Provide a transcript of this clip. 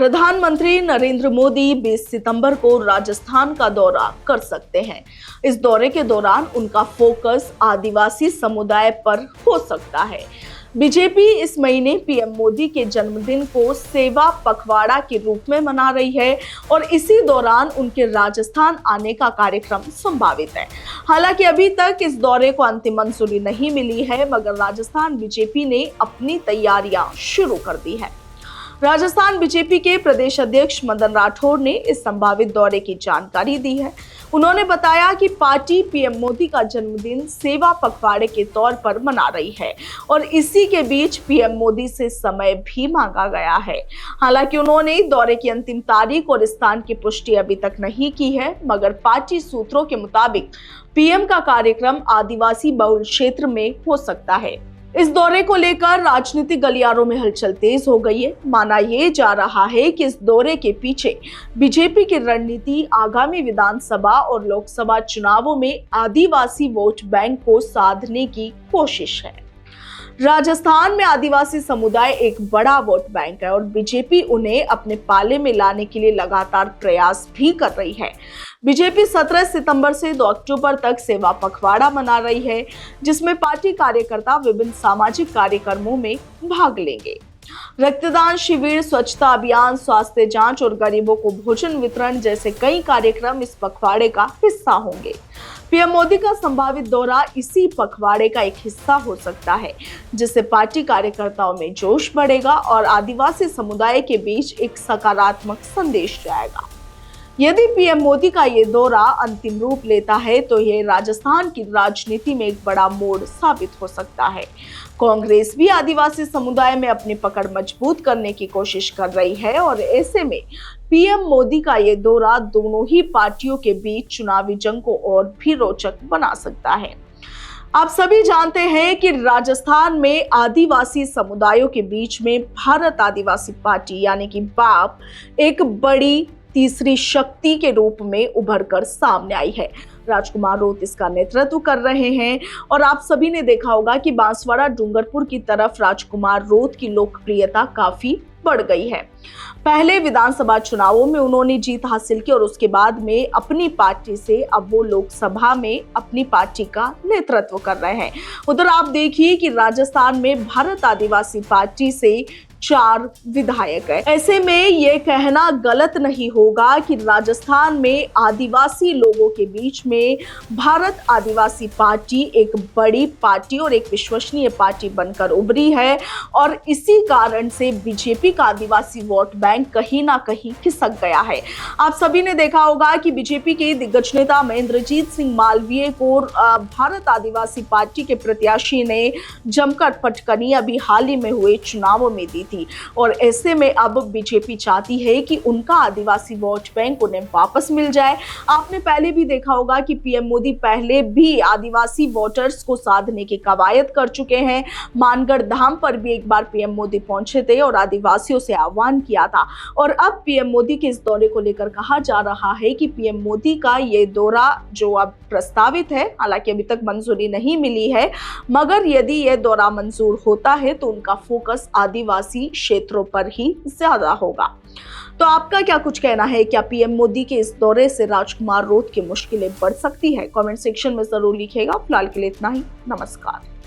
प्रधानमंत्री नरेंद्र मोदी 20 सितंबर को राजस्थान का दौरा कर सकते हैं। इस दौरे के दौरान उनका फोकस आदिवासी समुदाय पर हो सकता है। बीजेपी इस महीने पीएम मोदी के जन्मदिन को सेवा पखवाड़ा के रूप में मना रही है और इसी दौरान उनके राजस्थान आने का कार्यक्रम संभावित है। हालांकि अभी तक इस दौरे को अंतिम मंजूरी नहीं मिली है, मगर राजस्थान बीजेपी ने अपनी तैयारियां शुरू कर दी है। राजस्थान बीजेपी के प्रदेश अध्यक्ष मदन राठौर ने इस संभावित दौरे की जानकारी दी है। उन्होंने बताया कि पार्टी पीएम मोदी का जन्मदिन सेवा पखवाड़े के तौर पर मना रही है और इसी के बीच पीएम मोदी से समय भी मांगा गया है। हालांकि उन्होंने दौरे की अंतिम तारीख और स्थान की पुष्टि अभी तक नहीं की है, मगर पार्टी सूत्रों के मुताबिक पीएम का कार्यक्रम आदिवासी बहुल क्षेत्र में हो सकता है। इस दौरे को लेकर राजनीतिक गलियारों में हलचल तेज हो गई है। माना यह जा रहा है कि इस दौरे के पीछे बीजेपी की रणनीति आगामी विधानसभा और लोकसभा चुनावों में आदिवासी वोट बैंक को साधने की कोशिश है। राजस्थान में आदिवासी समुदाय एक बड़ा वोट बैंक है और बीजेपी उन्हें अपने पाले में लाने के लिए लगातार प्रयास भी कर रही है। बीजेपी 17 सितंबर से 2 अक्टूबर तक सेवा पखवाड़ा मना रही है, जिसमें पार्टी कार्यकर्ता विभिन्न सामाजिक कार्यक्रमों में भाग लेंगे। रक्तदान शिविर, स्वच्छता अभियान, स्वास्थ्य जांच और गरीबों को भोजन वितरण जैसे कई कार्यक्रम इस पखवाड़े का हिस्सा होंगे। पीएम मोदी का संभावित दौरा इसी पखवाड़े का एक हिस्सा हो सकता है, जिससे पार्टी कार्यकर्ताओं में जोश बढ़ेगा और आदिवासी समुदाय के बीच एक सकारात्मक संदेश जाएगा। यदि पीएम मोदी का ये दौरा अंतिम रूप लेता है तो यह राजस्थान की राजनीति में एक बड़ा मोड़ साबित हो सकता है। कांग्रेस भी आदिवासी समुदाय में अपनी पकड़ मजबूत करने की कोशिश कर रही है और ऐसे में पीएम मोदी का ये दौरा दोनों ही पार्टियों के बीच चुनावी जंग को और भी रोचक बना सकता है। आप सभी जानते हैं कि राजस्थान में आदिवासी समुदायों के बीच में भारत आदिवासी पार्टी यानी कि बाप एक बड़ी तीसरी शक्ति के रूप में उभर कर सामने आई है। राजकुमार रोत इसका नेतृत्व कर रहे हैं और आप सभी ने देखा होगा कि बांसवाड़ा डूंगरपुर की तरफ राजकुमार रोत की लोकप्रियता काफी बढ़ गई है। पहले विधानसभा चुनावों में उन्होंने जीत हासिल की और उसके बाद में अपनी पार्टी से अब वो लोकसभा में अपनी पार्टी का नेतृत्व कर रहे हैं। उधर आप देखिए कि राजस्थान में भारत आदिवासी पार्टी से 4 विधायक है। ऐसे में ये कहना गलत नहीं होगा कि राजस्थान में आदिवासी लोगों के बीच में भारत आदिवासी पार्टी एक बड़ी पार्टी और एक विश्वसनीय पार्टी बनकर उभरी है और इसी कारण से बीजेपी का आदिवासी वोट बैंक कहीं ना कहीं खिसक गया है। आप सभी ने देखा होगा कि बीजेपी के दिग्गज नेता महेंद्रजीत सिंह मालवीय को भारत आदिवासी पार्टी के प्रत्याशी ने जमकर पटकनी अभी हाल ही में हुए चुनावों में दी थी और ऐसे में अब बीजेपी चाहती है कि उनका आदिवासी वोट बैंक उन्हें वापस मिल जाए। आपने पहले भी देखा होगा कि पीएम मोदी पहले भी आदिवासी वोटर्स को साधने की कवायद कर चुके हैं। मानगढ़ धाम पर भी एक बार पीएम मोदी पहुंचे थे और आदिवासियों से आह्वान किया था और अब पीएम मोदी के इस दौरे को लेकर कहा जा रहा है कि पीएम मोदी का ये दौरा जो अब प्रस्तावित है, हालांकि अभी तक मंजूरी नहीं मिली है, मगर यदि यह दौरा मंजूर होता है तो उनका फोकस आदिवासी क्षेत्रों पर ही ज्यादा होगा। तो आपका क्या कुछ कहना है? क्या पीएम मोदी के इस दौरे से राजकुमार रोत की मुश्किलें बढ़ सकती है? कमेंट सेक्शन में जरूर लिखिएगा। फिलहाल के लिए इतना ही। नमस्कार।